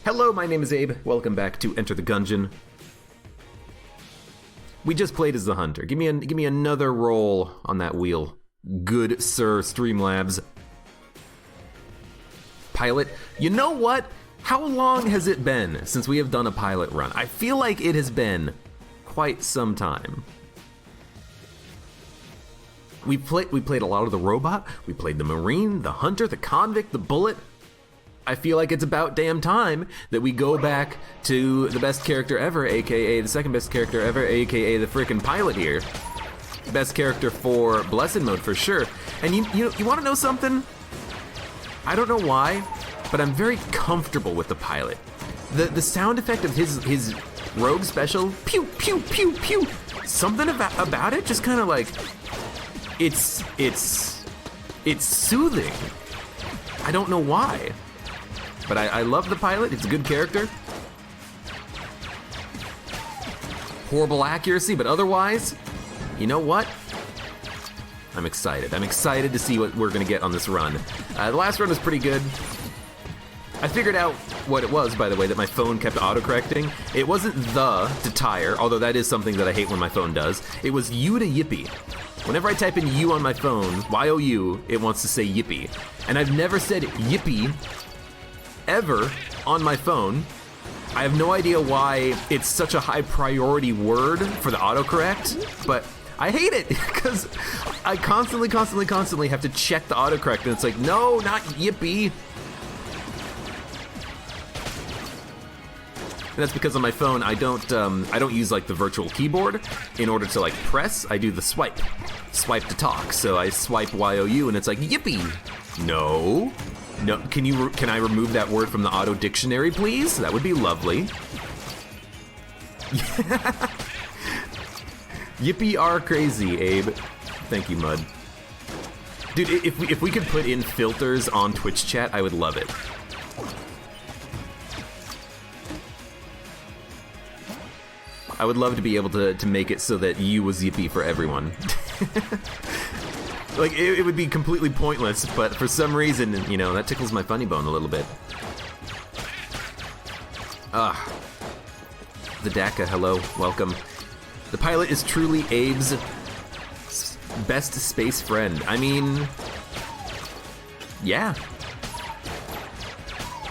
Hello, my name is Abe. Welcome back to Enter the Gungeon. We just played as the hunter. Give me another roll on that wheel. Good sir, Streamlabs. Pilot. You know what? How long has it been since we have done a pilot run? I feel like it has been quite some time. We played a lot of the robot. We played the marine, the hunter, the convict, the bullet. I feel like it's about damn time that we go back to the best character ever, aka the second best character ever, aka the frickin' pilot here. Best character for Blessed Mode for sure. And you want to know something? I don't know why, but I'm very comfortable with the pilot. The sound effect of his rogue special, pew pew pew pew. Something about it just kind of like it's soothing. I don't know why. But I love the pilot, it's a good character. Horrible accuracy, but otherwise, you know what? I'm excited. I'm excited to see what we're gonna get on this run. The last run was pretty good. I figured out what it was, by the way, that my phone kept autocorrecting. It wasn't the to tire, although that is something that I hate when my phone does. It was you to yippee. Whenever I type in you on my phone, Y-O-U, it wants to say yippee. And I've never said yippee ever on my phone. I have no idea why it's such a high priority word for the autocorrect, but I hate it because I constantly have to check the autocorrect, and it's like, no, not yippee. And that's because on my phone I don't use like the virtual keyboard in order to like press. I do the swipe to talk. So I swipe Y-O-U and it's like yippee. No, can I remove that word from the auto dictionary, please? That would be lovely. Yippee are crazy, Abe. Thank you, Mud. Dude, if we could put in filters on Twitch chat, I would love it. I would love to be able to make it so that you was yippee for everyone. Like, it would be completely pointless, but for some reason, you know, that tickles my funny bone a little bit. The DACA, hello, welcome. The pilot is truly Abe's best space friend. I mean, yeah.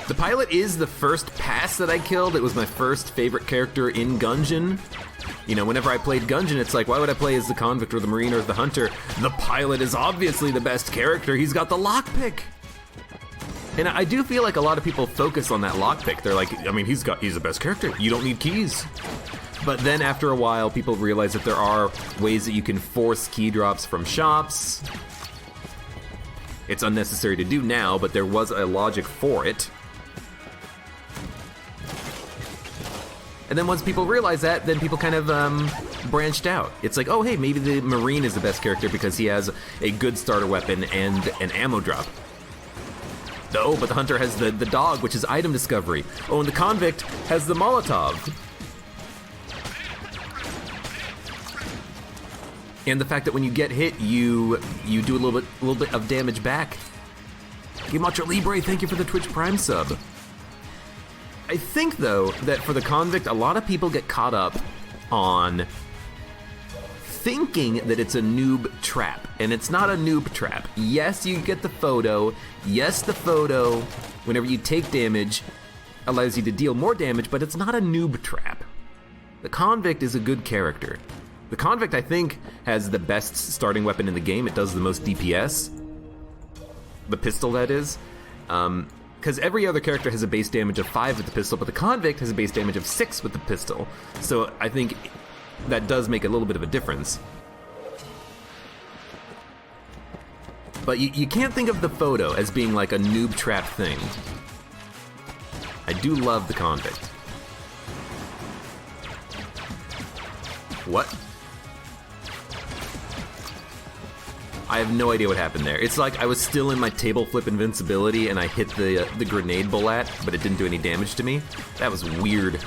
The pilot is the first pass that I killed. It was my first favorite character in Gungeon. You know, whenever I played Gungeon, it's like, why would I play as the convict or the marine or the hunter? The pilot is obviously the best character. He's got the lockpick. And I do feel like a lot of people focus on that lockpick. They're like, I mean, he's the best character. You don't need keys. But then after a while, people realize that there are ways that you can force key drops from shops. It's unnecessary to do now, but there was a logic for it. And then once people realize that, then people kind of branched out. It's like, oh hey, maybe the marine is the best character because he has a good starter weapon and an ammo drop. Oh, but the hunter has the dog, which is item discovery. Oh, and the convict has the Molotov. And the fact that when you get hit, you do a little bit of damage back. Macho Libre, thank you for the Twitch Prime sub. I think, though, that for the convict, a lot of people get caught up on thinking that it's a noob trap, and it's not a noob trap. Yes, you get the photo. Yes, the photo, whenever you take damage, allows you to deal more damage, but it's not a noob trap. The convict is a good character. The convict, I think, has the best starting weapon in the game. It does the most DPS. The pistol, that is. Because every other character has a base damage of 5 with the pistol, but the convict has a base damage of 6 with the pistol. So I think that does make a little bit of a difference. But you can't think of the photo as being like a noob trap thing. I do love the convict. What? I have no idea what happened there. It's like I was still in my table flip invincibility and I hit the grenade bullet, but it didn't do any damage to me. That was weird.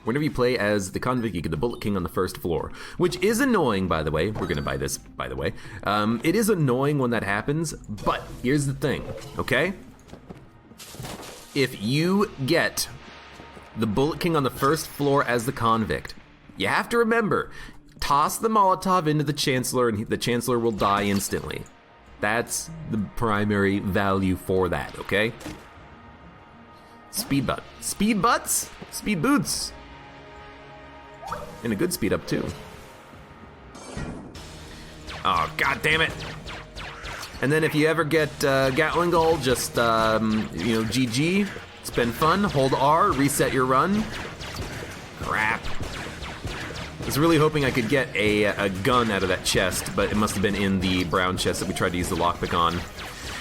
Whenever you play as the convict, you get the Bullet King on the first floor, which is annoying, by the way. We're gonna buy this, by the way. It is annoying when that happens, but here's the thing, okay? If you get the Bullet King on the first floor as the convict, you have to remember, toss the Molotov into the Chancellor and the Chancellor will die instantly. That's the primary value for that, okay? Speed butt. Speed butts? Speed boots. And a good speed up too. Oh, god damn it. And then if you ever get Gatling Gull, just, GG. It's been fun. Hold R, reset your run. Crap. I was really hoping I could get a gun out of that chest, but it must have been in the brown chest that we tried to use the lockpick on.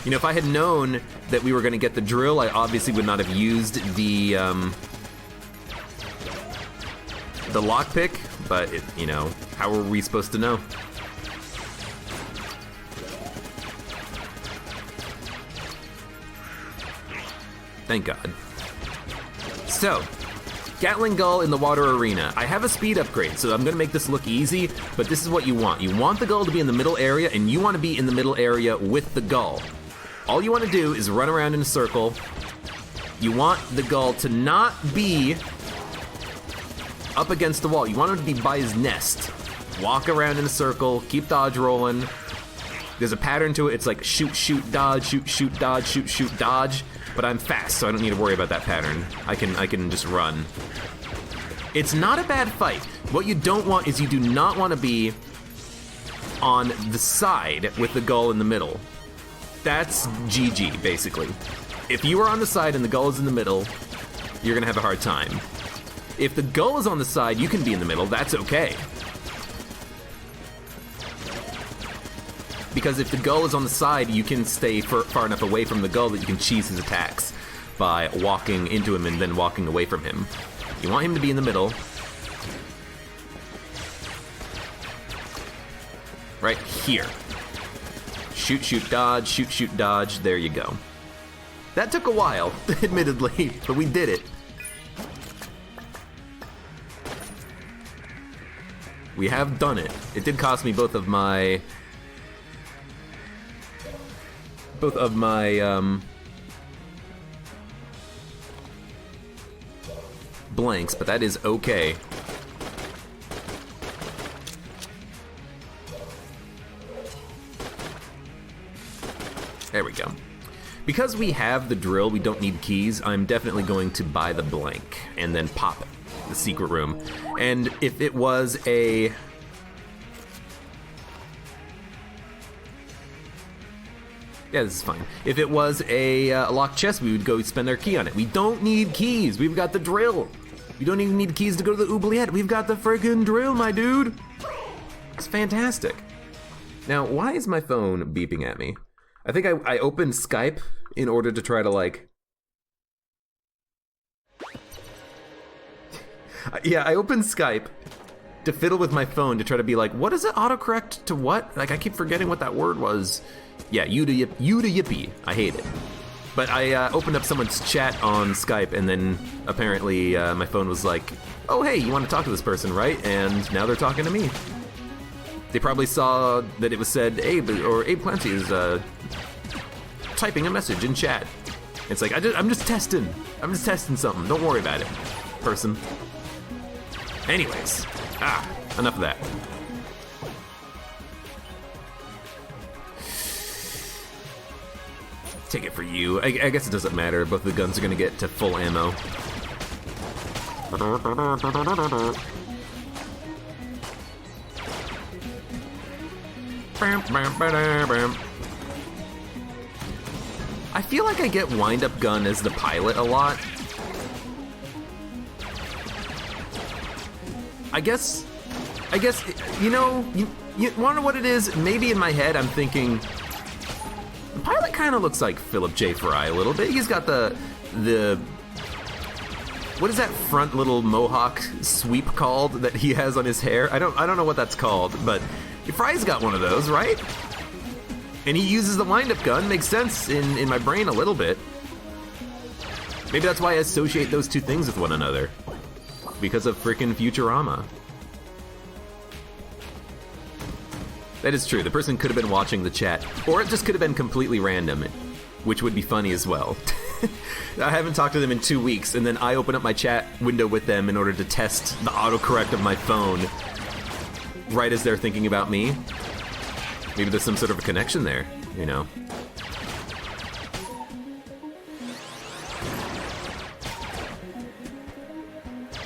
You know, if I had known that we were going to get the drill, I obviously would not have used the lockpick, but, how were we supposed to know? Thank God. So, Gatling Gull in the water arena. I have a speed upgrade, so I'm gonna make this look easy, but this is what you want. You want the gull to be in the middle area, and you want to be in the middle area with the gull. All you want to do is run around in a circle. You want the gull to not be up against the wall. You want him to be by his nest. Walk around in a circle, keep dodge rolling. There's a pattern to it. It's like shoot, shoot, dodge, shoot, shoot, dodge, shoot, shoot, dodge. But I'm fast, so I don't need to worry about that pattern. I can just run. It's not a bad fight. What you don't want is you do not want to be on the side with the gull in the middle. That's GG, basically. If you are on the side and the gull is in the middle, you're gonna have a hard time. If the gull is on the side, you can be in the middle, that's okay. Because if the gull is on the side, you can stay far enough away from the gull that you can cheese his attacks by walking into him and then walking away from him. You want him to be in the middle. Right here. Shoot, shoot, dodge, shoot, shoot, dodge, there you go. That took a while, admittedly, but we did it. We have done it. It did cost me both of my blanks, but that is okay. There we go. Because we have the drill, we don't need keys, I'm definitely going to buy the blank and then pop it, the secret room. And if it was a... Yeah, this is fine. If it was a locked chest, we would go spend our key on it. We don't need keys. We've got the drill. You don't even need keys to go to the oubliette. We've got the friggin' drill, my dude. It's fantastic. Now, why is my phone beeping at me? I think I opened Skype in order to try to, like... Yeah, I opened Skype to fiddle with my phone to try to be like, what is it autocorrect to what? Like, I keep forgetting what that word was. Yeah, you to yippee. I hate it. But I opened up someone's chat on Skype, and then apparently my phone was like, oh, hey, you want to talk to this person, right? And now they're talking to me. They probably saw that it was said, Abe, or AbeClancy is typing a message in chat. It's like, I'm just testing. I'm just testing something. Don't worry about it, person. Anyways, enough of that. Take it for you. I guess it doesn't matter. Both the guns are gonna get to full ammo. I feel like I get wind-up gun as the pilot a lot. I guess, you know, you wonder what it is? Maybe in my head I'm thinking, the pilot kind of looks like Philip J. Fry a little bit. He's got the what is that front little mohawk sweep called that he has on his hair? I don't know what that's called, but Fry's got one of those, right? And he uses the wind-up gun. Makes sense in my brain a little bit. Maybe that's why I associate those two things with one another. because of frickin' Futurama. That is true. The person could have been watching the chat, or it just could have been completely random, which would be funny as well. I haven't talked to them in 2 weeks, and then I open up my chat window with them in order to test the autocorrect of my phone right as they're thinking about me. Maybe there's some sort of a connection there, you know.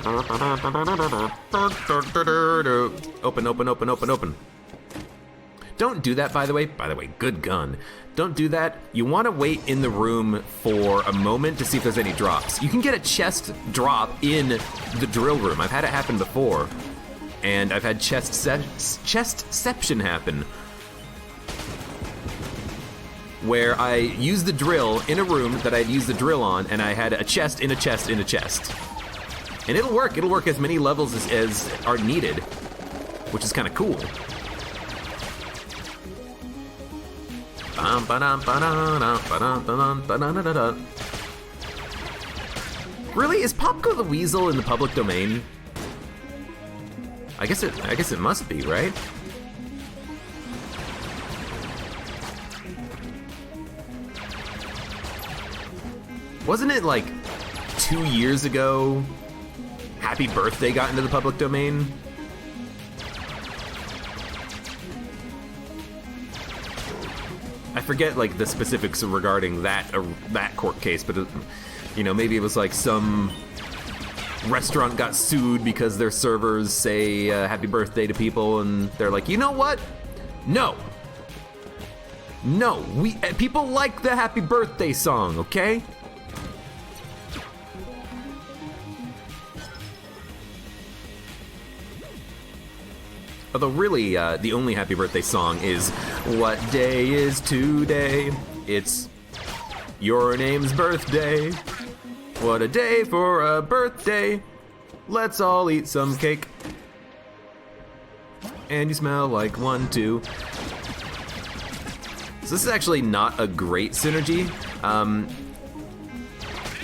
Open, open, open, open, open. Don't do that, by the way. By the way, good gun. Don't do that. You want to wait in the room for a moment to see if there's any drops. You can get a chest drop in the drill room. I've had it happen before. And I've had chestception happen, where I used the drill in a room that I'd used the drill on, and I had a chest in a chest in a chest. And it'll work. It'll work as many levels as are needed, which is kind of cool. Really? Is Popko the Weasel in the public domain? I guess it must be, right? Wasn't it like 2 years ago Happy Birthday got into the public domain? I forget like the specifics regarding that court case, but you know, maybe it was like some restaurant got sued because their servers say happy birthday to people, and they're like, you know what? No, people like the happy birthday song, okay? Although really, the only happy birthday song is What Day Is Today? It's Your Name's Birthday. What a day for a birthday. Let's all eat some cake. And you smell like 1, 2. So this is actually not a great synergy.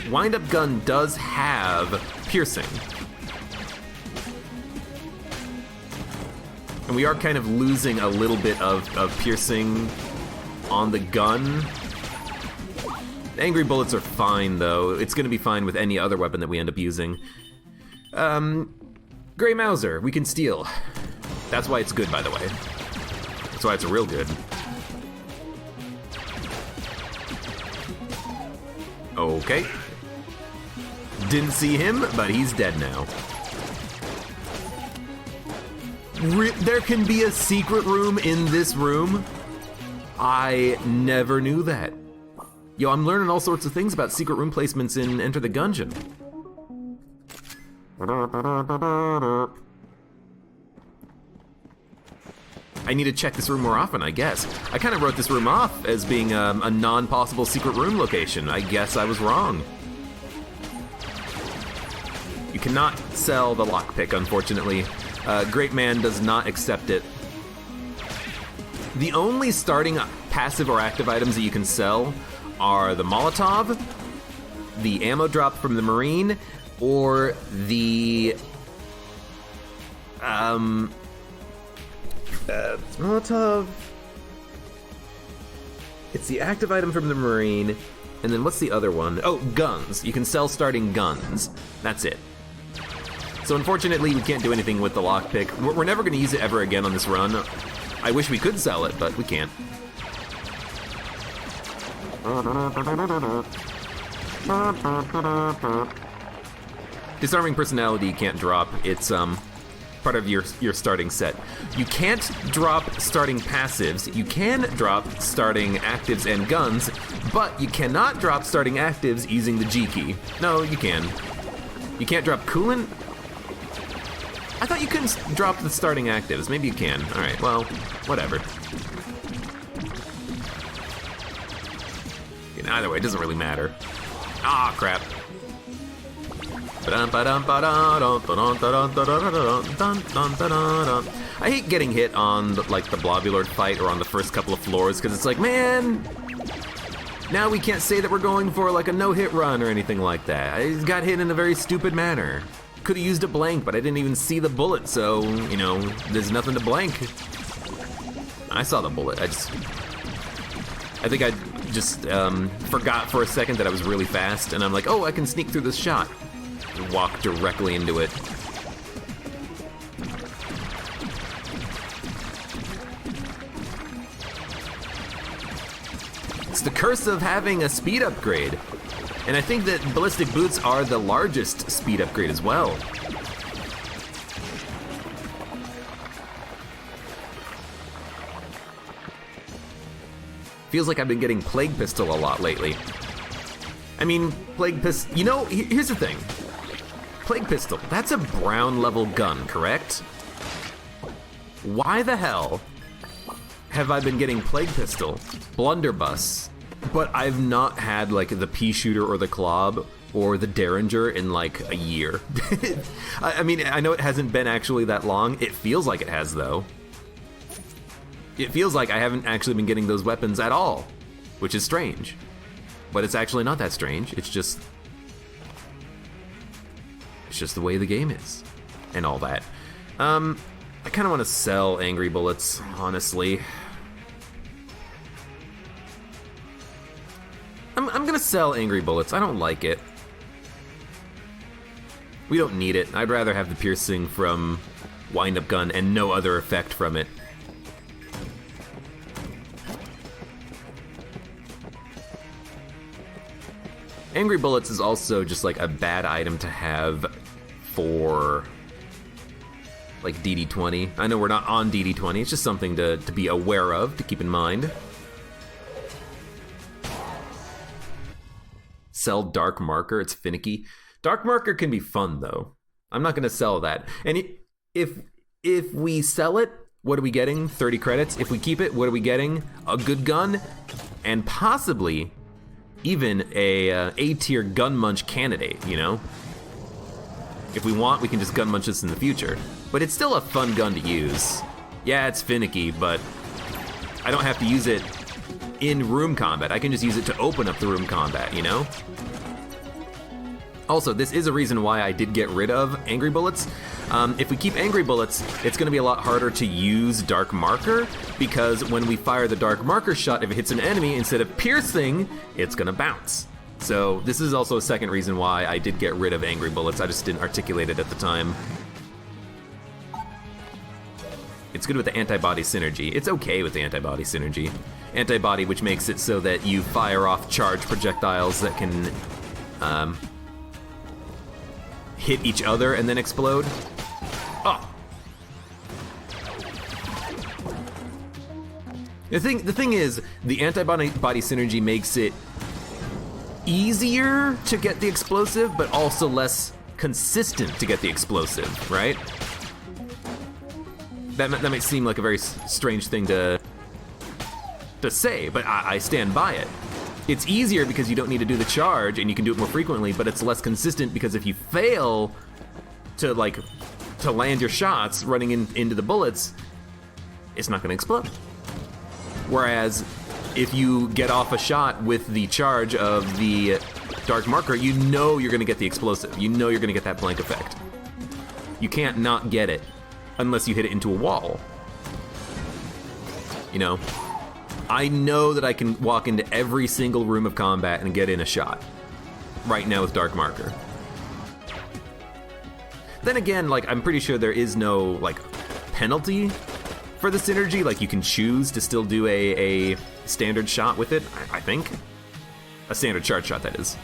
Wind-up gun does have piercing. And we are kind of losing a little bit of piercing on the gun. The angry bullets are fine, though. It's going to be fine with any other weapon that we end up using. Gray Mauser, we can steal. That's why it's good, by the way. That's why it's real good. Okay. Didn't see him, but he's dead now. There can be a secret room in this room? I never knew that. Yo, I'm learning all sorts of things about secret room placements in Enter the Gungeon. I need to check this room more often, I guess. I kind of wrote this room off as being a non-possible secret room location. I guess I was wrong. You cannot sell the lockpick, unfortunately. Great Man does not accept it. The only starting passive or active items that you can sell are the Molotov, the ammo drop from the Marine, or the Molotov. It's the active item from the Marine, and then what's the other one? Oh, guns. You can sell starting guns. That's it. So unfortunately, we can't do anything with the lockpick. We're never going to use it ever again on this run. I wish we could sell it, but we can't. Disarming Personality you can't drop. It's part of your starting set. You can't drop starting passives. You can drop starting actives and guns, but you cannot drop starting actives using the G key. No, you can. You can't drop coolant? I thought you couldn't drop the starting actives. Maybe you can. Alright, well, whatever. Either way, it doesn't really matter. Ah, crap. I hate getting hit on the Blobulord fight or on the first couple of floors, because it's like, man, now we can't say that we're going for like a no-hit run or anything like that. I got hit in a very stupid manner. could have used a blank, but I didn't even see the bullet, so, you know, there's nothing to blank. I saw the bullet, I think I just forgot for a second that I was really fast, and I'm like, oh, I can sneak through this shot. And walk directly into it. It's the curse of having a speed upgrade. And I think that ballistic boots are the largest speed upgrade as well. Feels like I've been getting Plague Pistol a lot lately. I mean, Plague Pistol, you know, here's the thing. Plague Pistol, that's a brown level gun, correct? Why the hell have I been getting Plague Pistol, Blunderbuss, but I've not had like the pea shooter or the Klob or the Derringer in like a year? I mean, I know it hasn't been actually that long. It feels like it has though. It feels like I haven't actually been getting those weapons at all, which is strange. But it's actually not that strange. It's just the way the game is and all that. I kind of want to sell Angry Bullets, honestly. I'm gonna sell Angry Bullets. I don't like it. We don't need it. I'd rather have the piercing from Wind-Up Gun and no other effect from it. Angry Bullets is also just like a bad item to have for like DD20. I know we're not on DD20, it's just something to be aware of, to keep in mind. Sell Dark Marker, it's finicky. Dark Marker can be fun though. I'm not gonna sell that. And if we sell it, what are we getting? 30 credits. If we keep it, what are we getting? A good gun, and possibly even a A-tier gun munch candidate, you know? If we want, we can just gun munch this in the future. But it's still a fun gun to use. Yeah, it's finicky, but I don't have to use it in room combat. I can just use it to open up the room combat, you know? Also, this is a reason why I did get rid of Angry Bullets. If we keep Angry Bullets, it's gonna be a lot harder to use Dark Marker, because when we fire the Dark Marker shot, if it hits an enemy, instead of piercing, it's gonna bounce. So this is also a second reason why I did get rid of Angry Bullets. I just didn't articulate it at the time. It's good with the antibody synergy. It's okay with the antibody synergy. Antibody, which makes it so that you fire off charged projectiles that can hit each other and then explode. Oh. The thing is, the antibody synergy makes it easier to get the explosive, but also less consistent to get the explosive, right? That might seem like a very strange thing to say, but I stand by it. It's easier because you don't need to do the charge and you can do it more frequently, but it's less consistent because if you fail to land your shots running into the bullets, it's not gonna explode. Whereas if you get off a shot with the charge of the Dark Marker, you know you're gonna get the explosive. You know you're gonna get that blank effect. You can't not get it unless you hit it into a wall. You know? I know that I can walk into every single room of combat and get in a shot right now with Dark Marker. Then again, like, I'm pretty sure there is no, like, penalty for the synergy. Like, you can choose to still do a standard shot with it, I think. A standard charge shot, that is.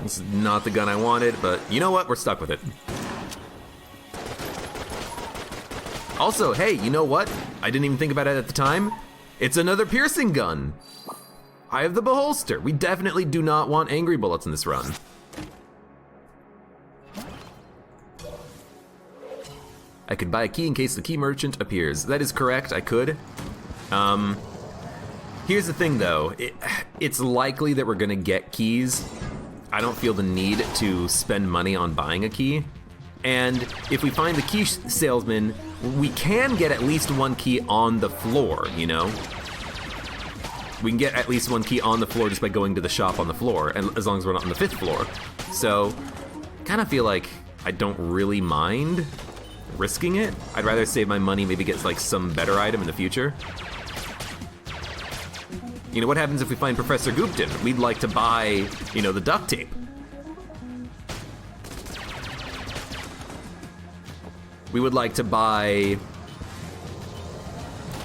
This is not the gun I wanted, but you know what? We're stuck with it. Also, hey, you know what? I didn't even think about it at the time. It's another piercing gun. Eye of the Beholster. We definitely do not want Angry Bullets in this run. I could buy a key in case the key merchant appears. That is correct, I could. Here's the thing though, it's likely that we're gonna get keys. I don't feel the need to spend money on buying a key. And if we find the key salesman, we can get at least one key on the floor, you know? We can get at least one key on the floor just by going to the shop on the floor, and as long as we're not on the 5th floor. So, kind of feel like I don't really mind risking it. I'd rather save my money, maybe get like some better item in the future. You know, what happens if we find Professor Goopton? We'd like to buy, you know, the duct tape. We would like to buy...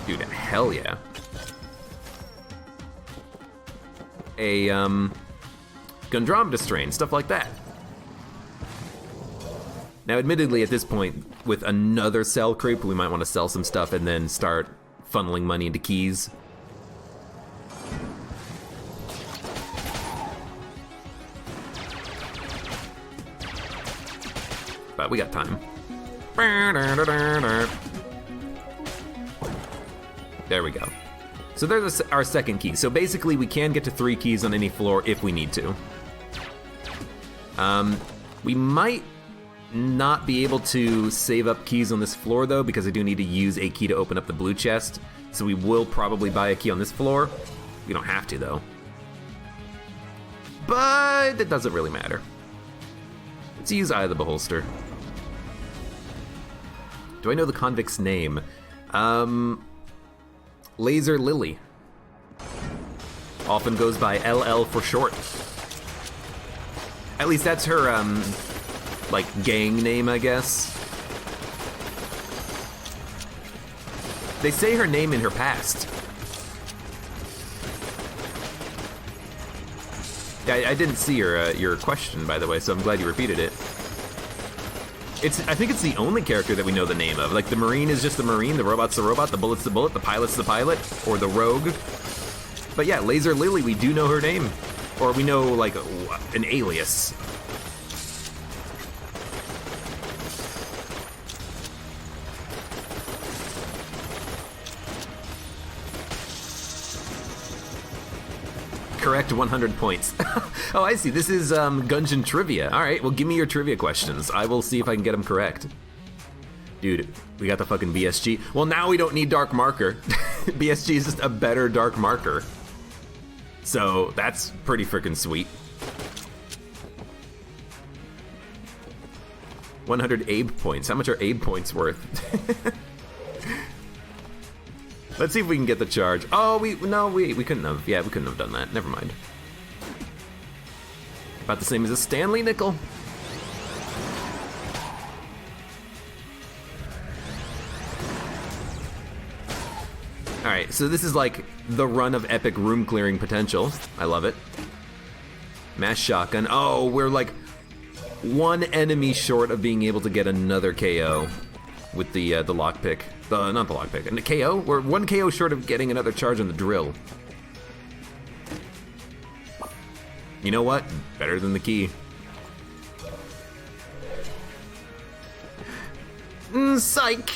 Dude, hell yeah. A, Gundromeda strain, stuff like that. Now, admittedly, at this point, with another cell creep, we might want to sell some stuff and then start funneling money into keys. But we got time. There we go. So there's our second key. So basically, we can get to 3 keys on any floor if we need to. We might not be able to save up keys on this floor, though, because I do need to use a key to open up the blue chest. So we will probably buy a key on this floor. We don't have to, though. But it doesn't really matter. Let's use Eye of the Beholster. Do I know the convict's name? Laser Lily. Often goes by LL for short. At least that's her, like, gang name, I guess. They say her name in her past. I didn't see your question, by the way, so I'm glad you repeated it. I think it's the only character that we know the name of. Like, the Marine is just the Marine, the Robot's the Robot, the Bullet's the Bullet, the Pilot's the Pilot, or the Rogue. But yeah, Laser Lily, we do know her name. Or we know, like, an alias. Correct 100 points. Oh, I see. This is Gungeon trivia. All right, well, give me your trivia questions. I will see if I can get them correct. Dude, we got the fucking BSG. Well, now we don't need Dark Marker. BSG is just a better Dark Marker. So that's pretty freaking sweet. 100 Abe points. How much are Abe points worth? Let's see if we can get the charge. Oh, we couldn't have. Yeah, we couldn't have done that. Never mind. About the same as a Stanley nickel. Alright, so this is like the run of epic room clearing potential. I love it. Mass shotgun. Oh, we're like one enemy short of being able to get another KO with the lockpick. Not the lockpick. And the KO? We're one KO short of getting another charge on the drill. You know what? Better than the key. Psych!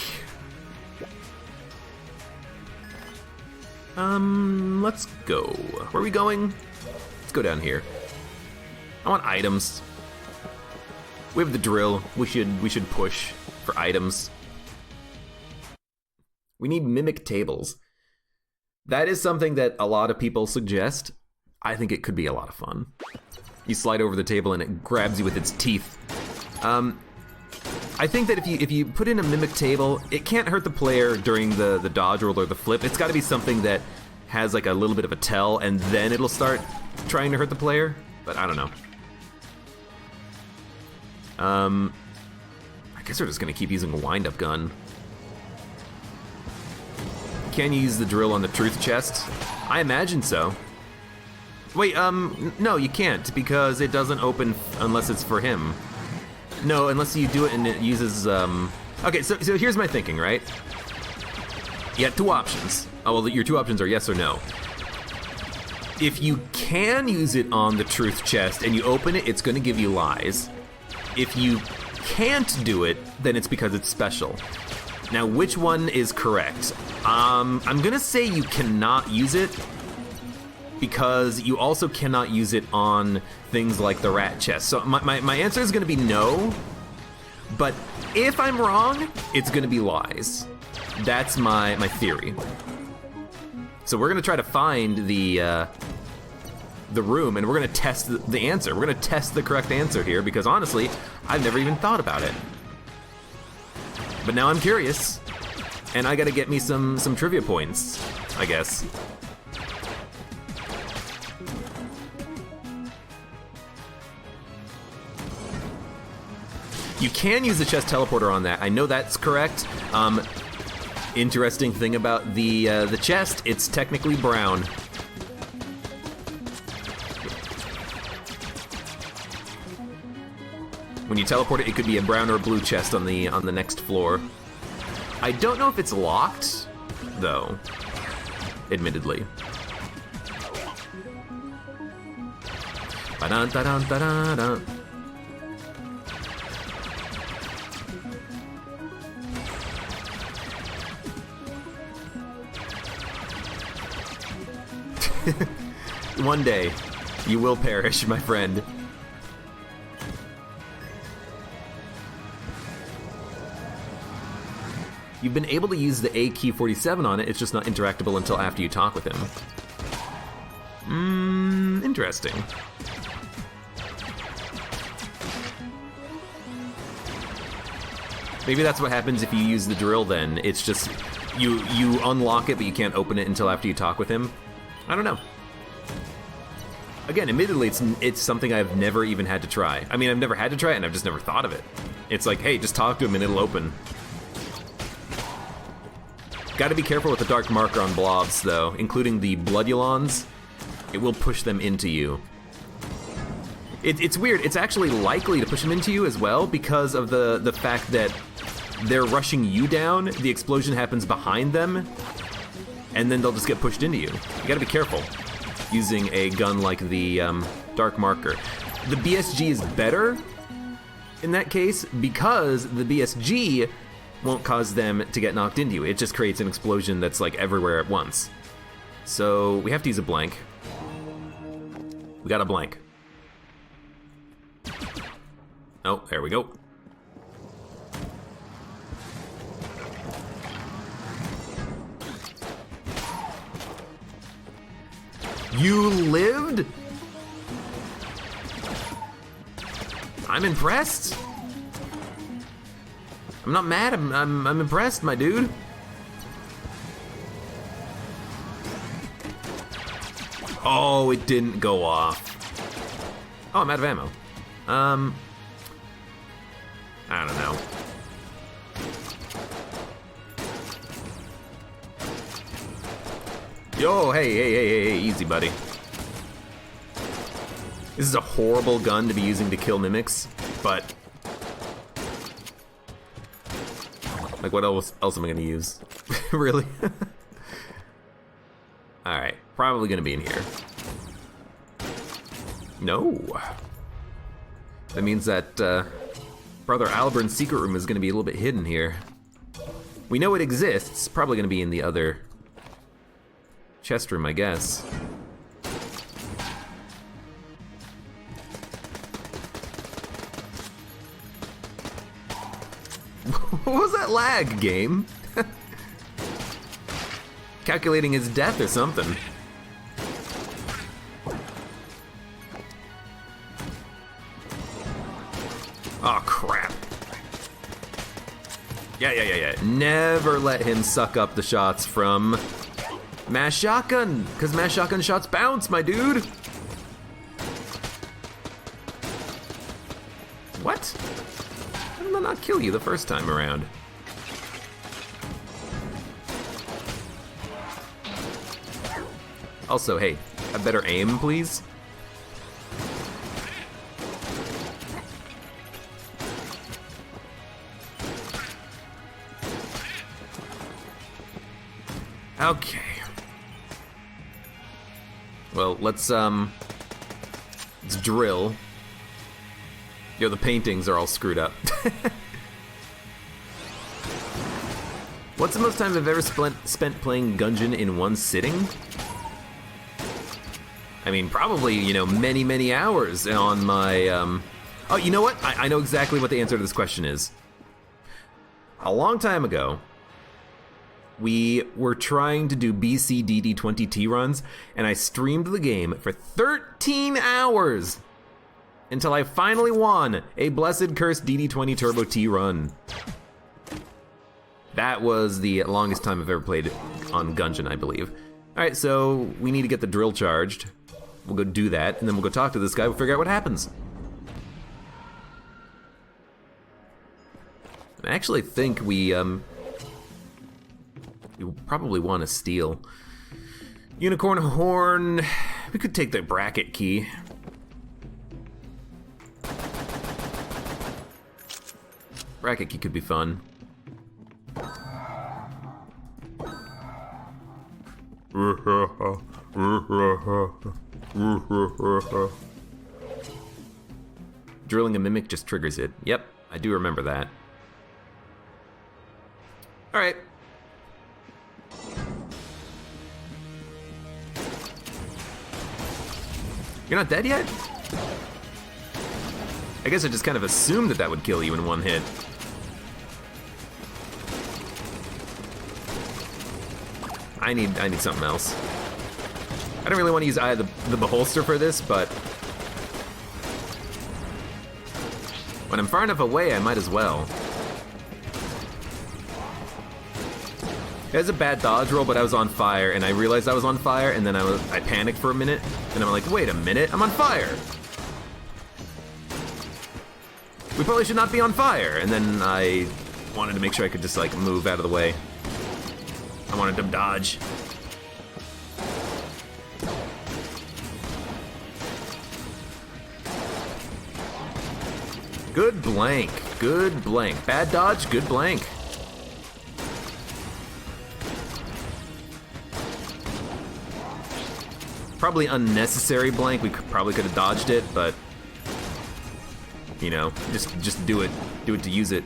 Let's go. Where are we going? Let's go down here. I want items. We have the drill. We should push for items. We need mimic tables. That is something that a lot of people suggest. I think it could be a lot of fun. You slide over the table and it grabs you with its teeth. I think that if you put in a mimic table, it can't hurt the player during the dodge roll or the flip. It's got to be something that has like a little bit of a tell, and then it'll start trying to hurt the player. But I don't know. I guess we're just gonna keep using a wind-up gun. Can you use the drill on the truth chest? I imagine so. Wait, no, you can't, because it doesn't open unless it's for him. No, unless you do it and it uses, Okay, so here's my thinking, right? You have 2 options. Oh, well, your 2 options are yes or no. If you can use it on the truth chest and you open it, it's gonna give you lies. If you can't do it, then it's because it's special. Now, which one is correct? I'm gonna say you cannot use it, because you also cannot use it on things like the rat chest. So my answer is gonna be no, but if I'm wrong, it's gonna be lies. That's my theory. So we're gonna try to find the room, and we're gonna test the answer. We're gonna test the correct answer here, because honestly, I've never even thought about it. But now I'm curious, and I gotta get me some trivia points, I guess. You can use the chest teleporter on that. I know that's correct. Interesting thing about the chest, it's technically brown. When you teleport it, it could be a brown or a blue chest on the next floor. I don't know if it's locked, though, admittedly. Ba-dun-da-dun-da-dun-dun. One day, you will perish, my friend. You've been able to use the A key 47 on it, it's just not interactable until after you talk with him. Interesting. Maybe that's what happens if you use the drill then. It's just, you unlock it, but you can't open it until after you talk with him. I don't know. Again, admittedly, it's something I've never even had to try. I mean, I've never had to try it, and I've just never thought of it. It's like, hey, just talk to him and it'll open. Gotta be careful with the dark marker on blobs, though, including the bloodulons. It will push them into you. It's weird. It's actually likely to push them into you as well, because of the fact that they're rushing you down, the explosion happens behind them, and then they'll just get pushed into you. You gotta be careful using a gun like the dark marker. The BSG is better in that case, because the BSG won't cause them to get knocked into you. It just creates an explosion that's like everywhere at once. So we have to use a blank. We got a blank. Oh, there we go. You lived? I'm impressed. I'm not mad, I'm impressed, my dude. Oh, it didn't go off. Oh, I'm out of ammo. I don't know. Yo, hey, easy, buddy. This is a horrible gun to be using to kill mimics, but like, what else am I gonna use? Really? Alright, probably gonna be in here. No. That means that Brother Alburn's secret room is gonna be a little bit hidden here. We know it exists, probably gonna be in the other chest room, I guess. What was that lag, game? Calculating his death or something. Oh, crap. Yeah. Never let him suck up the shots from Mass Shotgun, because Mass Shotgun shots bounce, my dude. What? How did I not kill you the first time around? Also, hey, a better aim, please? Okay. Well, let's drill. Yo, the paintings are all screwed up. What's the most time I've ever spent playing Gungeon in one sitting? I mean, probably, you know, many hours on my, Oh, you know what? I know exactly what the answer to this question is. A long time ago, We were trying to do BCDD20T runs, and I streamed the game for 13 hours until I finally won a Blessed Cursed DD20 Turbo T run. That was the longest time I've ever played on Gungeon, I believe. All right, so we need to get the drill charged. We'll go do that, and then we'll go talk to this guy. We'll figure out what happens. I actually think we probably want to steal. Unicorn horn. We could take the bracket key. Bracket key could be fun. Drilling a mimic just triggers it. Yep, I do remember that. All right. You're not dead yet? I guess I just kind of assumed that that would kill you in one hit. I need something else. I don't really want to use Eye of the Beholster for this, but when I'm far enough away, I might as well. It was a bad dodge roll, but I was on fire, and I realized I was on fire, and then I panicked for a minute, and I'm like, wait a minute, I'm on fire! We probably should not be on fire, and then I wanted to make sure I could just, like, move out of the way. I wanted to dodge. Good blank, good blank. Bad dodge, good blank. Probably unnecessary blank. We probably could have dodged it, but you know, just do it. Do it to use it.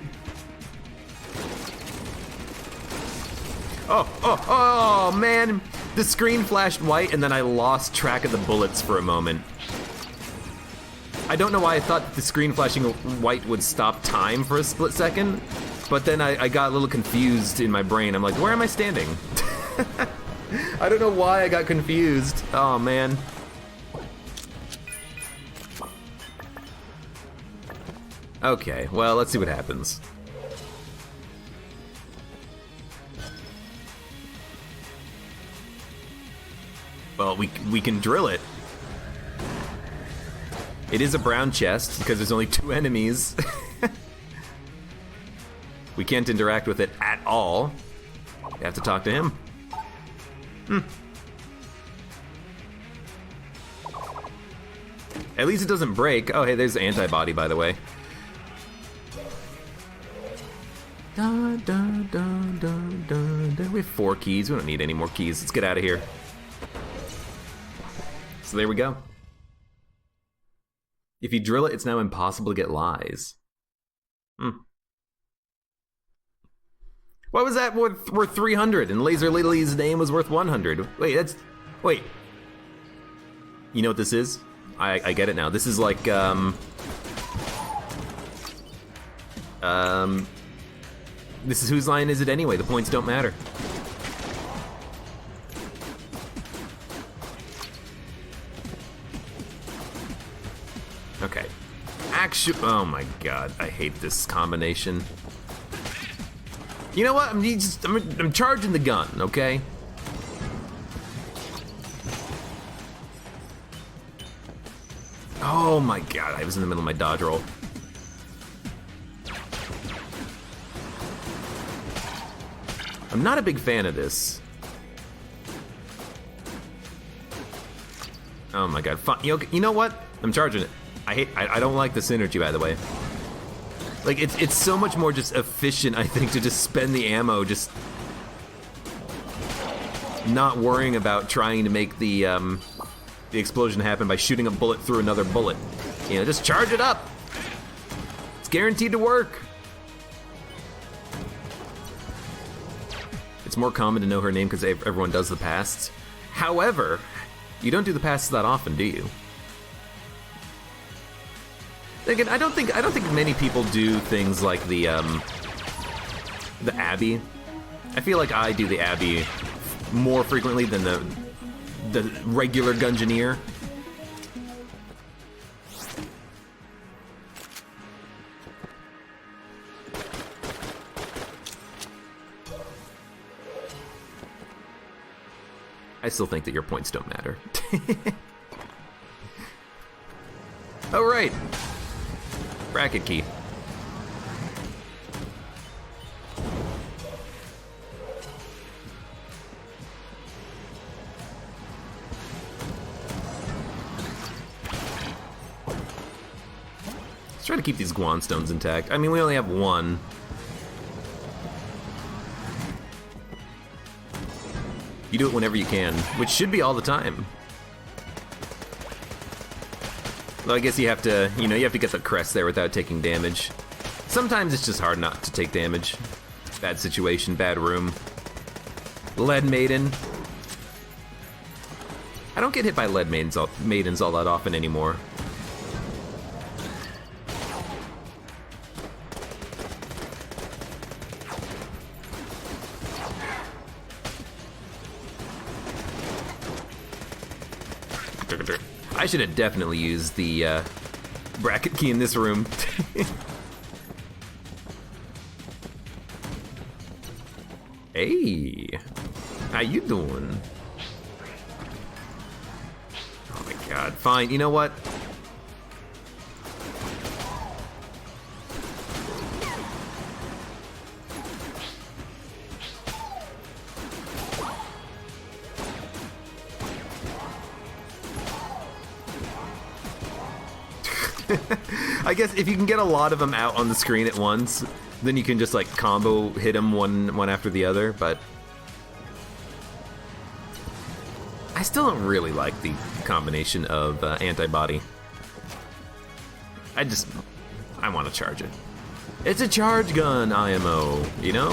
Oh, man. The screen flashed white and then I lost track of the bullets for a moment. I don't know why I thought the screen flashing white would stop time for a split second, but then I got a little confused in my brain. I'm like, where am I standing? I don't know why I got confused. Oh, man. Okay, well, let's see what happens. Well, we can drill it. It is a brown chest because there's only 2 enemies. We can't interact with it at all. We have to talk to him. At least it doesn't break. Oh, hey, there's the antibody, by the way. Dun, dun, dun, dun, dun, dun. We have 4 keys. We don't need any more keys. Let's get out of here. So there we go. If you drill it, it's now impossible to get lies. Why was that worth 300 and Laser Lily's name was worth 100? Wait, wait. You know what this is? I get it now. This is like, this is whose line is it anyway? The points don't matter. Okay. Oh my god, I hate this combination. You know what? I'm charging the gun, okay? Oh my god, I was in the middle of my dodge roll. I'm not a big fan of this. Oh my god, fine. You know what? I'm charging it. I don't like the synergy, by the way. Like, it's so much more just efficient, I think, to just spend the ammo, just not worrying about trying to make the explosion happen by shooting a bullet through another bullet. You know, just charge it up. It's guaranteed to work. It's more common to know her name because everyone does the pasts. However, you don't do the pasts that often, do you? Again, I don't think many people do things like the Abby. I feel like I do the Abby more frequently than the regular Gungeoneer. I still think that your points don't matter. Oh, right. Bracket key. Let's try to keep these Guan stones intact. I mean, we only have one. You do it whenever you can, which should be all the time. Though I guess you have to, you have to get the crest there without taking damage. Sometimes it's just hard not to take damage. Bad situation, bad room. Lead Maiden. I don't get hit by lead maidens all that often anymore. I should have definitely used the bracket key in this room. Hey, how you doing? Oh my god, fine, you know what? I guess if you can get a lot of them out on the screen at once, then you can just like combo hit them one after the other, but I still don't really like the combination of antibody. I want to charge it. It's a charge gun, IMO, you know?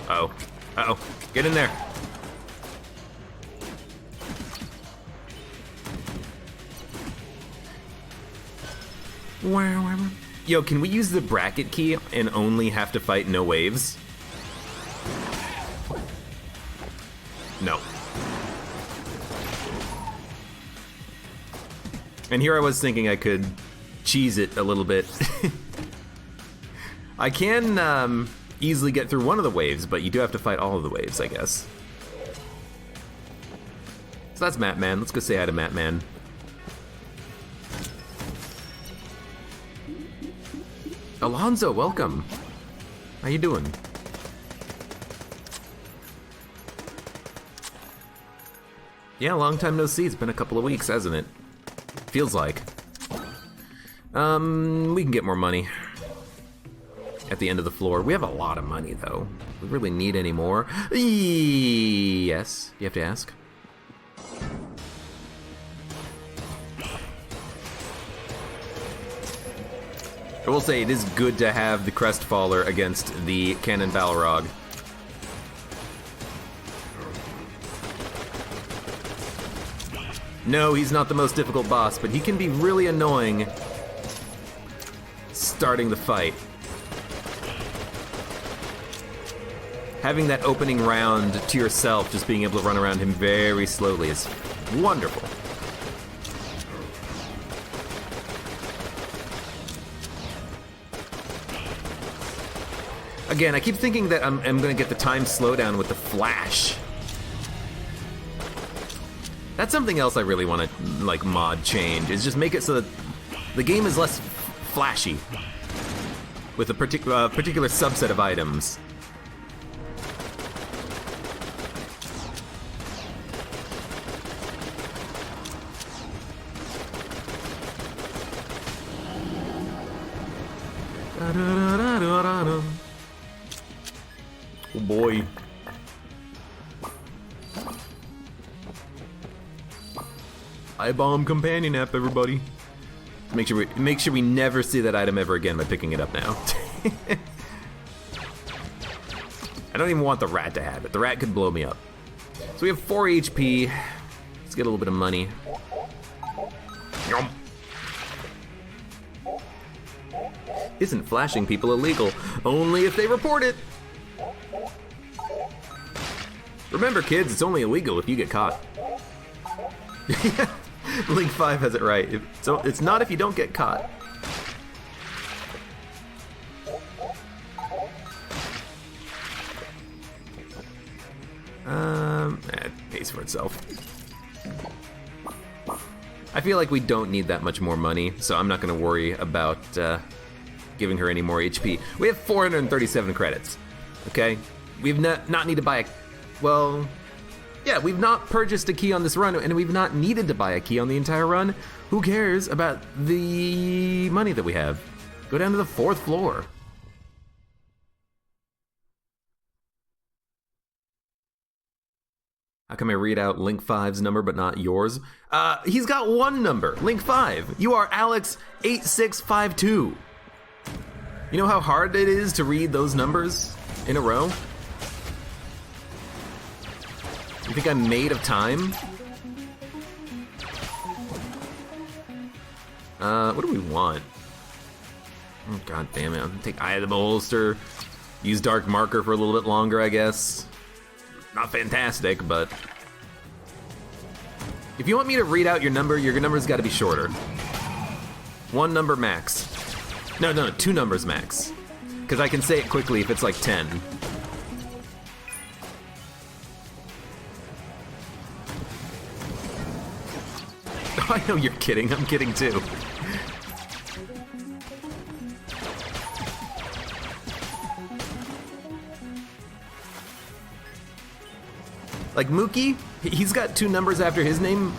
Uh-oh. Uh-oh. Get in there. Yo, can we use the bracket key and only have to fight no waves? No. And here I was thinking I could cheese it a little bit. I can, easily get through one of the waves, but you do have to fight all of the waves, I guess. So that's Matman. Let's go say hi to Matman. Alonzo, welcome. How you doing? Yeah, long time no see. It's been a couple of weeks, hasn't it? Feels like. We can get more money at the end of the floor. We have a lot of money, though. We really need any more. Yes, you have to ask. I will say it is good to have the Crestfaller against the Cannon Balrog. No, he's not the most difficult boss, but he can be really annoying starting the fight. Having that opening round to yourself, just being able to run around him very slowly is wonderful. Again, I keep thinking that I'm gonna get the time slowdown with the flash. That's something else I really want to, like, mod change, is just make it so that the game is less flashy with a particular subset of items. Oh boy. I-bomb companion app, everybody. Make sure we never see that item ever again by picking it up now. I don't even want the rat to have it. The rat could blow me up. So we have 4 HP. Let's Let's get a little bit of money. Yum. Isn't flashing people illegal? Only if they report it. Remember, kids, it's only illegal if you get caught. Link 5 has it right. So it's not if you don't get caught. It pays for itself. I feel like we don't need that much more money, so I'm not going to worry about giving her any more HP. We have 437 credits, okay? We've not need to buy a... Well, yeah, we've not purchased a key on this run, and we've not needed to buy a key on the entire run. Who cares about the money that we have? Go down to the 4th floor. How come I read out Link 5's number but not yours? He's got one number, Link 5. You are Alex8652. You know how hard it is to read those numbers in a row? You think I'm made of time? What do we want? Oh, God damn it. I'll take Eye of the Beholster. Use Dark Marker for a little bit longer, I guess. Not fantastic, but... If you want me to read out your number's gotta be shorter. 1 number max. No, 2 numbers max. Because I can say it quickly if it's like 10. I know you're kidding, I'm kidding too. Like Mookie, he's got 2 numbers after his name,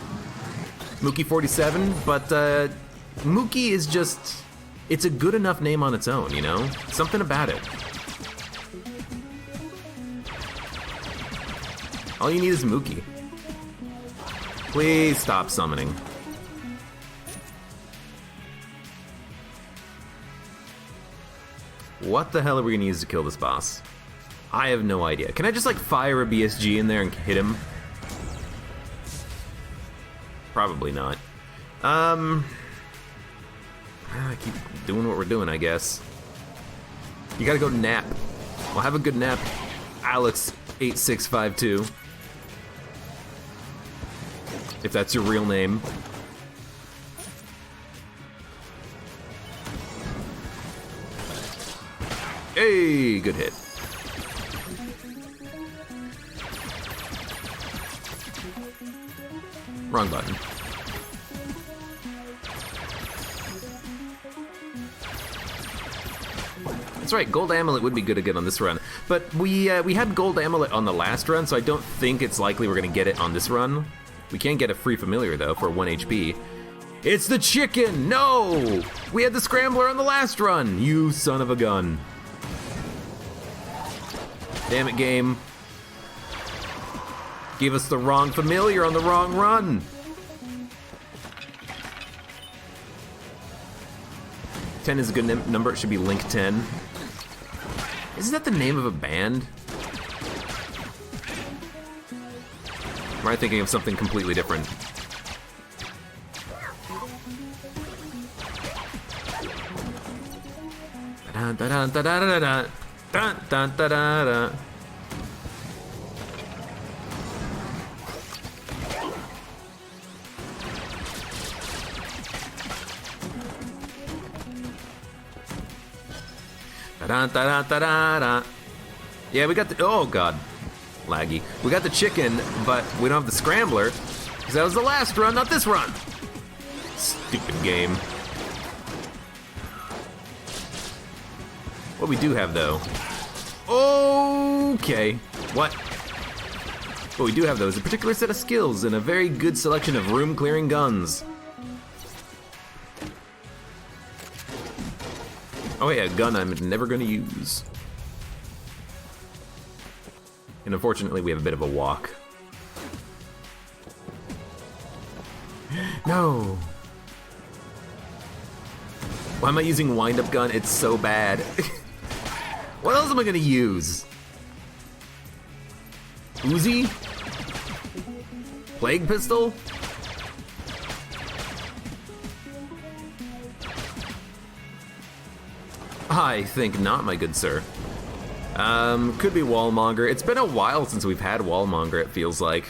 Mookie47, but Mookie is just, it's a good enough name on its own, you know? Something about it. All you need is Mookie. Please stop summoning. What the hell are we gonna use to kill this boss? I have no idea. Can I just like fire a BSG in there and hit him? Probably not. I keep doing what we're doing, I guess. You gotta go nap. Well, have a good nap, Alex8652. If that's your real name. Hey, good hit. Wrong button. That's right, Gold Amulet would be good to get on this run. But we had Gold Amulet on the last run, so I don't think it's likely we're gonna get it on this run. We can get a free familiar though for 1 HP. It's the chicken! No! We had the scrambler on the last run, you son of a gun. Damn it, game. Give us the wrong familiar on the wrong run. 10 is a good number, it should be Link 10. Isn't that the name of a band? Or am I thinking of something completely different? Yeah, we got the, oh god, laggy. We got the chicken, but we don't have the scrambler, because that was the last run, not this run. Stupid game. What we do have though, okay, what? What we do have though is a particular set of skills and a very good selection of room clearing guns. Oh yeah, a gun I'm never gonna use. And unfortunately we have a bit of a walk. No! Why am I using wind-up gun? It's so bad. What else am I gonna use? Uzi? Plague pistol? I think not, my good sir. Could be Wallmonger. It's been a while since we've had Wallmonger, it feels like.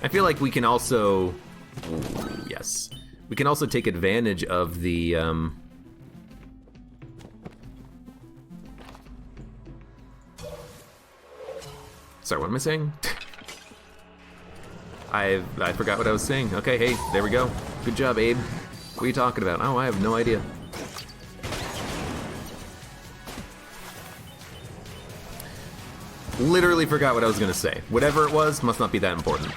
I feel like we can also... Ooh, yes. We can also take advantage of the, Sorry, what am I saying? I forgot what I was saying. Okay, hey, there we go. Good job, Abe. What are you talking about? Oh, I have no idea. Literally forgot what I was gonna say. Whatever it was, must not be that important.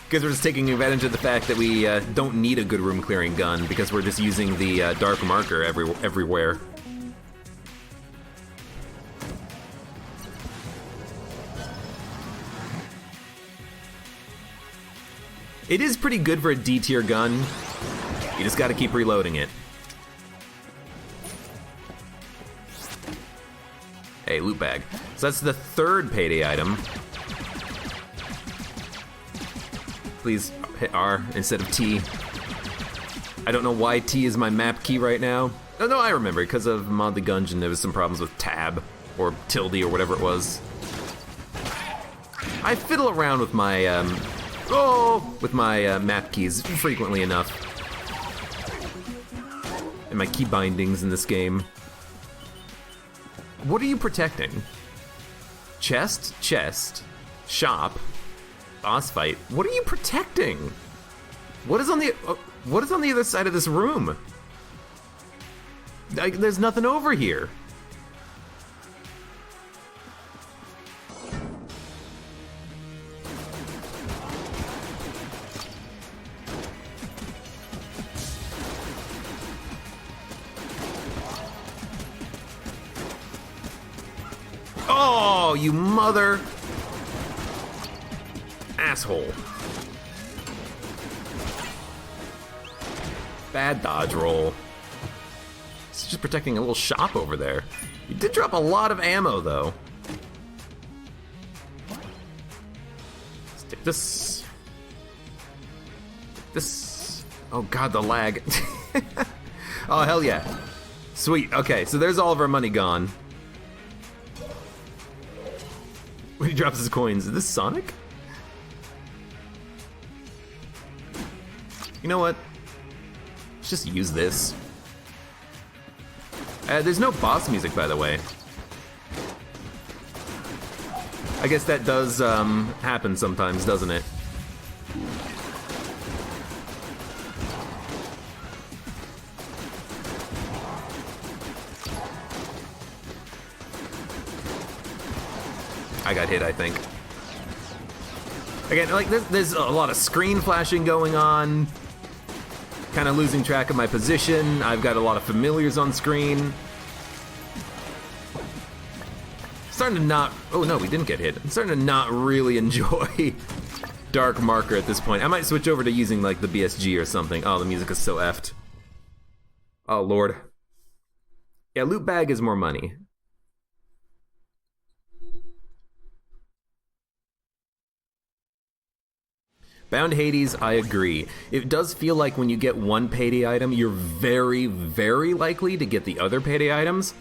Because we're just taking advantage of the fact that we don't need a good room clearing gun because we're just using the dark marker everywhere. It is pretty good for a D tier gun. You just gotta keep reloading it. Hey, loot bag. So that's the third payday item. Please hit R instead of T. I don't know why T is my map key right now. Oh no, I remember, because of Mod the Gungeon there was some problems with tab, or tilde, or whatever it was. I fiddle around with my, map keys frequently enough. And my key bindings in this game. What are you protecting? Chest, chest, shop, boss fight. What are you protecting? What is on the other side of this room? There's nothing over here. Oh, you mother asshole. Bad dodge roll. It's just protecting a little shop over there. You did drop a lot of ammo, though. Let's take this. This. Oh, God, the lag. Oh, hell yeah. Sweet. Okay, so there's all of our money gone. When he drops his coins, is this Sonic? You know what? Let's just use this. There's no boss music, by the way. I guess that does happen sometimes, doesn't it? I got hit, I think. Again, like, there's a lot of screen flashing going on. Kind of losing track of my position. I've got a lot of familiars on screen. Starting to not... Oh, no, we didn't get hit. I'm starting to not really enjoy Dark Marker at this point. I might switch over to using, like, the BSG or something. Oh, the music is so effed. Oh, Lord. Yeah, loot bag is more money. Bound Hades, I agree. It does feel like when you get one payday item, you're very, very likely to get the other payday items.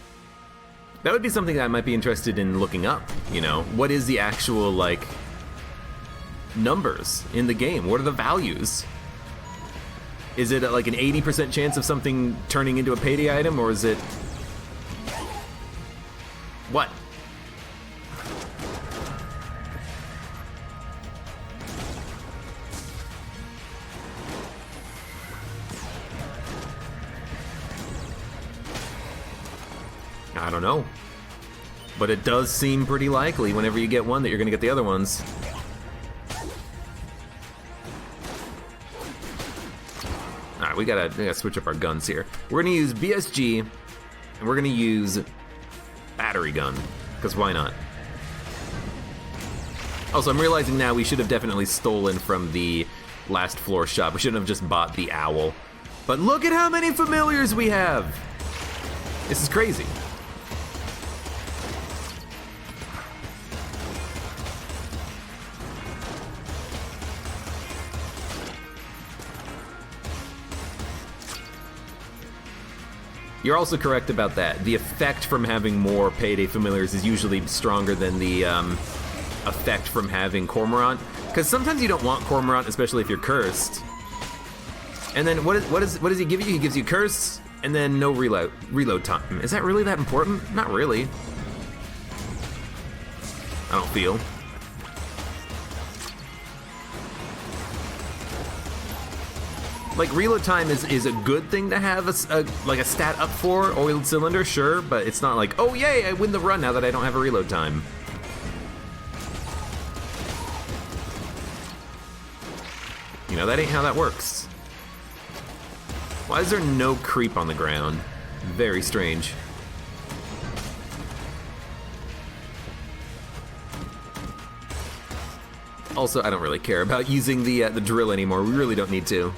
That would be something that I might be interested in looking up, you know? What is the actual, like, numbers in the game? What are the values? Is it like an 80% chance of something turning into a payday item, or is it... What? I don't know. But it does seem pretty likely whenever you get one that you're gonna get the other ones. Alright, we gotta switch up our guns here. We're gonna use BSG, and we're gonna use battery gun, because why not? Also, I'm realizing now we should have definitely stolen from the last floor shop. We shouldn't have just bought the owl. But look at how many familiars we have! This is crazy. You're also correct about that. The effect from having more Payday familiars is usually stronger than the effect from having Cormorant. Because sometimes you don't want Cormorant, especially if you're cursed. And then what does he give you? He gives you curse and then no reload time. Is that really that important? Not really. I don't feel. Like, reload time is a good thing to have a stat up for. Oiled cylinder, sure, but it's not like, oh yay, I win the run now that I don't have a reload time. You know, that ain't how that works. Why is there no creep on the ground? Very strange. Also, I don't really care about using the drill anymore. We really don't need to.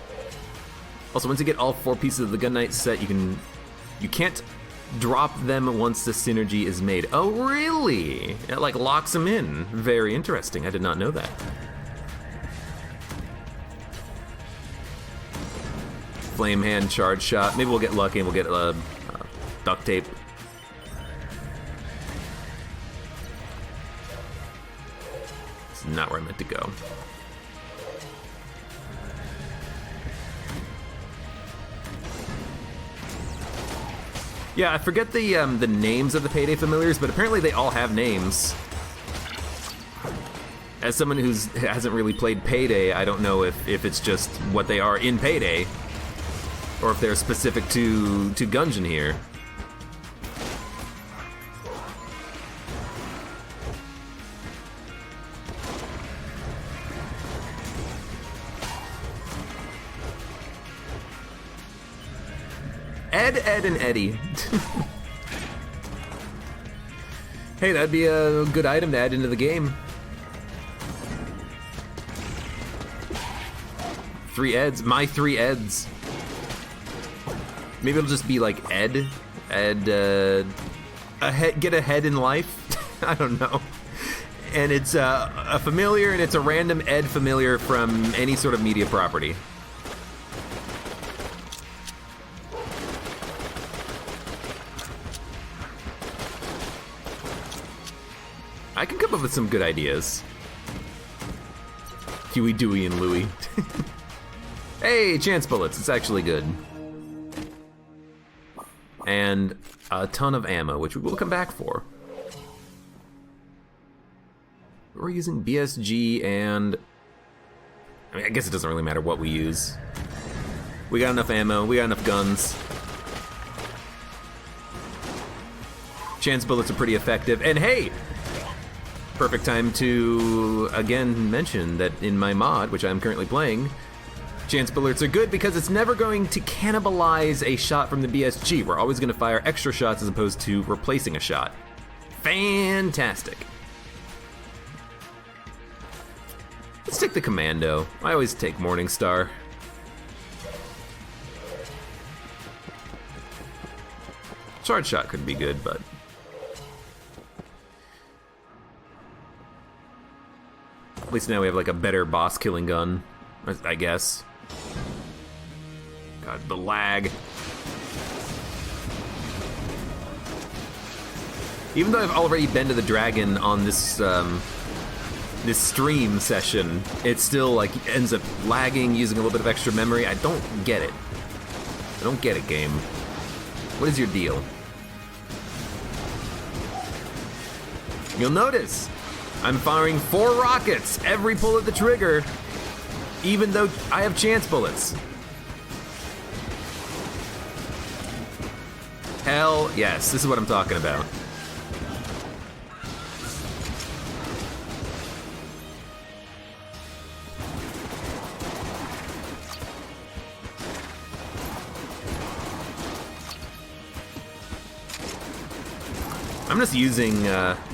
Also, once you get all 4 pieces of the Gun Knight set, you can't drop them once the synergy is made. Oh, really? It like locks them in. Very interesting. I did not know that. Flame hand, charge shot. Maybe we'll get lucky and we'll get duct tape. This is not where I meant to go. Yeah, I forget the names of the Payday familiars, but apparently they all have names. As someone who hasn't really played Payday, I don't know if it's just what they are in Payday, or if they're specific to Gungeon here. Ed, and Eddie. Hey, that'd be a good item to add into the game. 3 Eds, my 3 Eds. Maybe it'll just be like Ed, get ahead in life. I don't know. And it's a familiar, and it's a random Ed familiar from any sort of media property. I can come up with some good ideas. Huey, Dewey, and Louie. Hey, chance bullets. It's actually good. And a ton of ammo, which we will come back for. We're using BSG and... I mean, I guess it doesn't really matter what we use. We got enough ammo, we got enough guns. Chance bullets are pretty effective. And hey! Perfect time to, again, mention that in my mod, which I'm currently playing, chance bullets are good because it's never going to cannibalize a shot from the BSG. We're always going to fire extra shots as opposed to replacing a shot. Fantastic. Let's take the Commando. I always take Morningstar. Charge shot could be good, but... At least now we have like a better boss killing gun, I guess. God, the lag. Even though I've already been to the dragon on this this stream session, it still like ends up lagging, using a little bit of extra memory. I don't get it. I don't get it, game. What is your deal? You'll notice I'm firing 4 rockets every pull of the trigger, even though I have chance bullets. Hell yes, this is what I'm talking about. I'm just using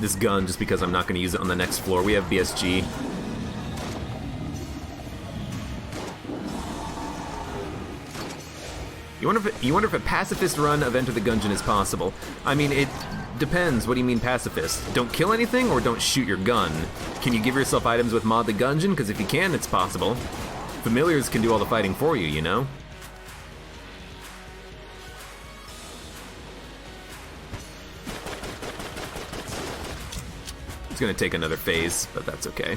this gun just because I'm not going to use it on the next floor. We have BSG. You wonder if a pacifist run of Enter the Gungeon is possible. I mean, it depends. What do you mean pacifist? Don't kill anything or don't shoot your gun? Can you give yourself items with Mod the Gungeon? Because if you can, it's possible. Familiars can do all the fighting for you, you know? It's gonna take another phase, but that's okay.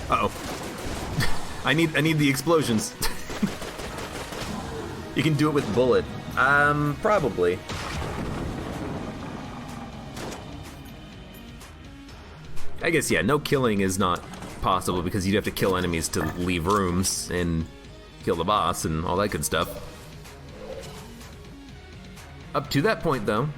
Uh-oh. I need the explosions. You can do it with bullet. Probably. I guess, yeah, no killing is not possible because you'd have to kill enemies to leave rooms and kill the boss and all that good stuff. Up to that point, though.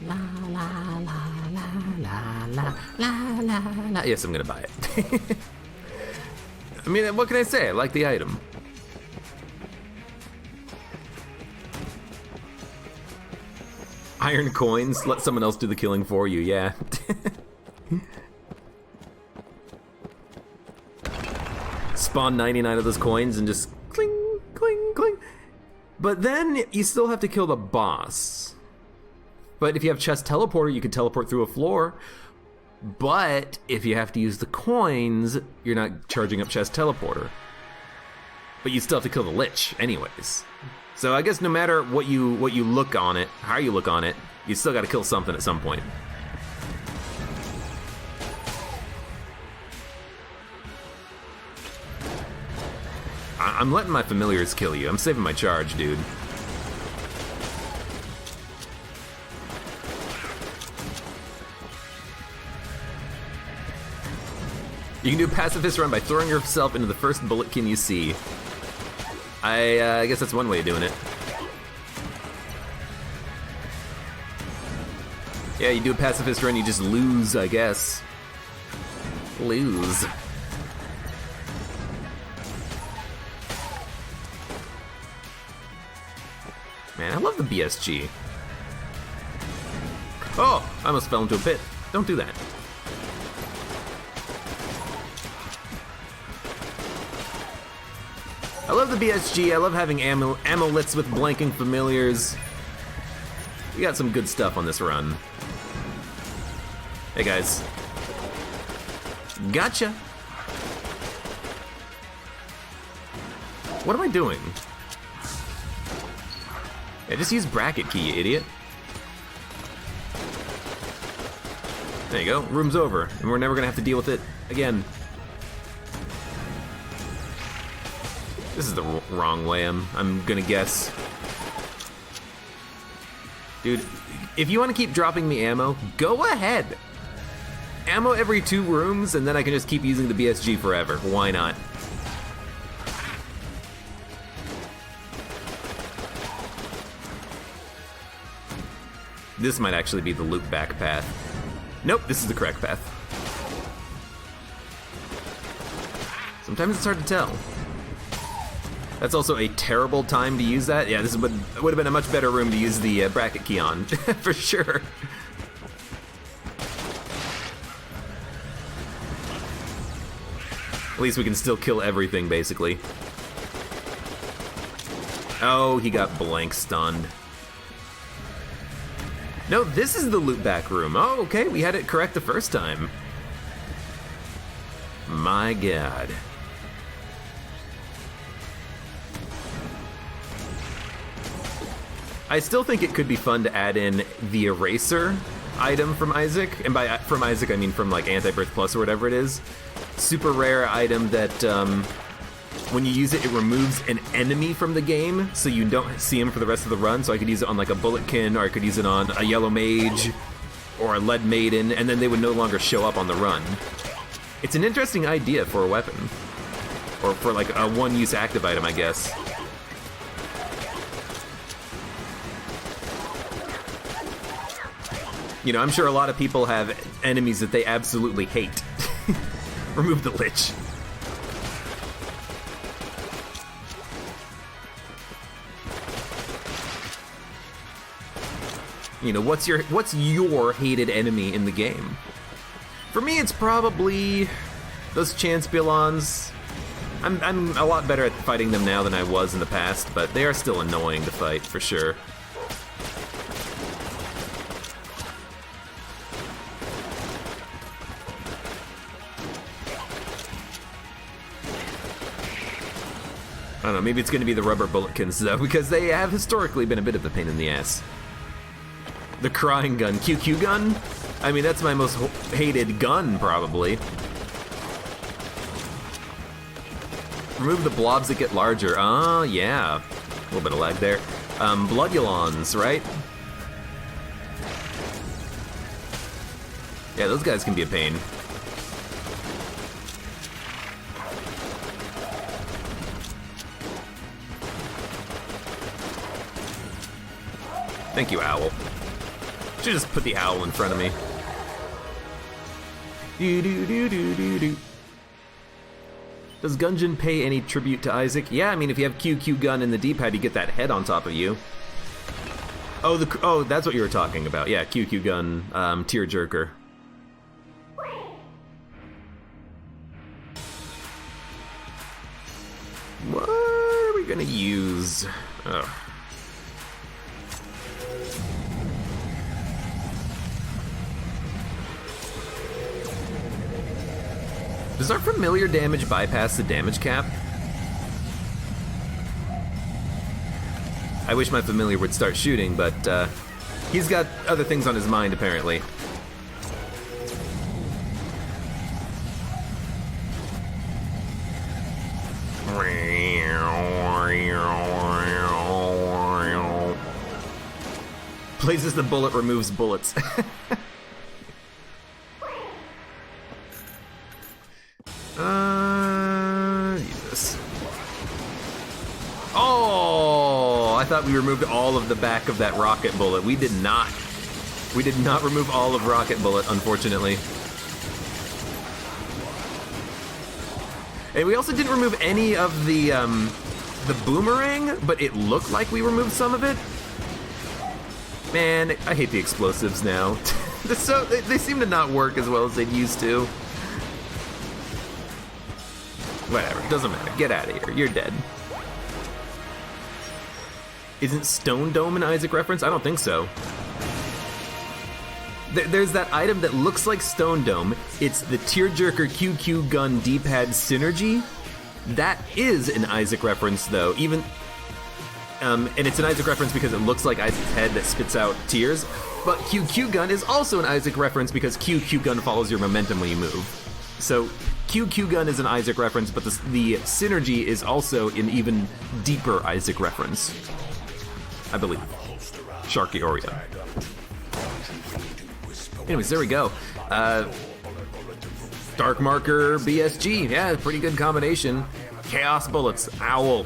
La la la la la la la la la. Yes, I'm gonna buy it. I mean, what can I say? I like the item. Iron coins, let someone else do the killing for you, yeah. Spawn 99 of those coins and just cling, cling, cling. But then you still have to kill the boss. But if you have chest teleporter, you can teleport through a floor. But if you have to use the coins, you're not charging up chest teleporter. But you still have to kill the Lich anyways. So I guess no matter what you look on it, how you look on it, you still gotta kill something at some point. I'm letting my familiars kill you. I'm saving my charge, dude. You can do a pacifist run by throwing yourself into the first bulletkin you see. I guess that's one way of doing it. Yeah, you do a pacifist run, you just lose, I guess. Lose. Man, I love the BSG. Oh, I almost fell into a pit. Don't do that. I love the BSG, I love having amulets with blanking familiars. We got some good stuff on this run. Hey guys. Gotcha! What am I doing? Yeah, just use bracket key, you idiot. There you go, room's over, and we're never gonna have to deal with it again. This is the wrong way, I'm gonna guess. Dude, if you want to keep dropping me ammo, go ahead. Ammo every 2 rooms, and then I can just keep using the BSG forever. Why not? This might actually be the loop back path. Nope, this is the correct path. Sometimes it's hard to tell. That's also a terrible time to use that. Yeah, this would have been a much better room to use the bracket key on, for sure. At least we can still kill everything, basically. Oh, he got blank stunned. No, this is the loop back room. Oh, okay, we had it correct the first time. My God. I still think it could be fun to add in the eraser item from Isaac, and by from Isaac I mean from like Anti-Birth Plus or whatever it is. Super rare item that when you use it, it removes an enemy from the game, so you don't see him for the rest of the run. So I could use it on like a Bulletkin, or I could use it on a Yellow Mage, or a Lead Maiden, and then they would no longer show up on the run. It's an interesting idea for a weapon, or for like a one-use active item, I guess. You know, I'm sure a lot of people have enemies that they absolutely hate. Remove the Lich. You know, what's your hated enemy in the game? For me, it's probably those Chanspilons. I'm a lot better at fighting them now than I was in the past, but they are still annoying to fight, for sure. I don't know, maybe it's going to be the rubber bulletkins, though, because they have historically been a bit of a pain in the ass. The crying gun. QQ gun? I mean, that's my most hated gun, probably. Remove the blobs that get larger. Ah, yeah. A little bit of lag there. Bloodulons, right? Yeah, those guys can be a pain. Thank you, Owl. Should just put the owl in front of me. Does Gungeon pay any tribute to Isaac? Yeah, I mean, if you have QQ gun in the D-pad, you get that head on top of you. Oh, that's what you were talking about. Yeah, QQ gun, tearjerker. What are we gonna use? Ugh. Does our familiar damage bypass the damage cap? I wish my familiar would start shooting, but he's got other things on his mind, apparently. Places the bullet, removes bullets. Jesus. Oh, I thought we removed all of the back of that rocket bullet. We did not. We did not remove all of rocket bullet, unfortunately. And we also didn't remove any of the boomerang, but it looked like we removed some of it. Man, I hate the explosives now. They seem to not work as well as they used to. Whatever, doesn't matter. Get out of here. You're dead. Isn't Stone Dome an Isaac reference? I don't think so. There's that item that looks like Stone Dome. It's the Tearjerker QQ Gun D-pad synergy. That is an Isaac reference, though. Even, and it's an Isaac reference because it looks like Isaac's head that spits out tears. But QQ Gun is also an Isaac reference because QQ Gun follows your momentum when you move. So QQ Gun is an Isaac reference, but the synergy is also an even deeper Isaac reference, I believe. Sharky Oreo. Anyways, there we go. Dark Marker BSG, yeah, pretty good combination. Chaos Bullets, Owl,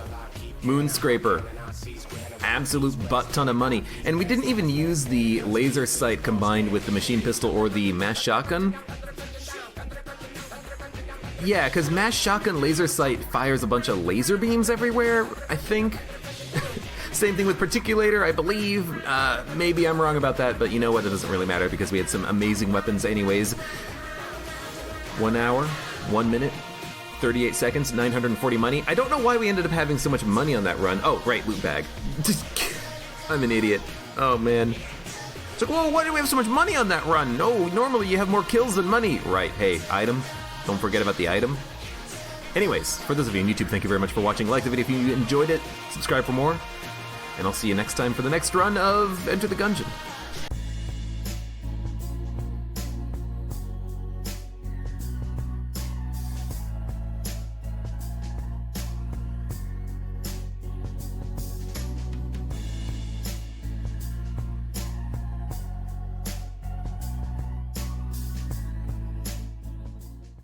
Moonscraper, absolute butt ton of money. And we didn't even use the laser sight combined with the machine pistol or the mass shotgun. Yeah, because mass shotgun laser sight fires a bunch of laser beams everywhere, I think. Same thing with Particulator, I believe. Maybe I'm wrong about that, but you know what? It doesn't really matter because we had some amazing weapons anyways. 1 hour, 1 minute, 38 seconds, 940 money. I don't know why we ended up having so much money on that run. Oh, right, loot bag. I'm an idiot. Oh, man. It's like, whoa, why do we have so much money on that run? No, normally you have more kills than money. Right, hey, item. Don't forget about the item. Anyways, for those of you on YouTube, thank you very much for watching. Like the video if you enjoyed it. Subscribe for more. And I'll see you next time for the next run of Enter the Gungeon.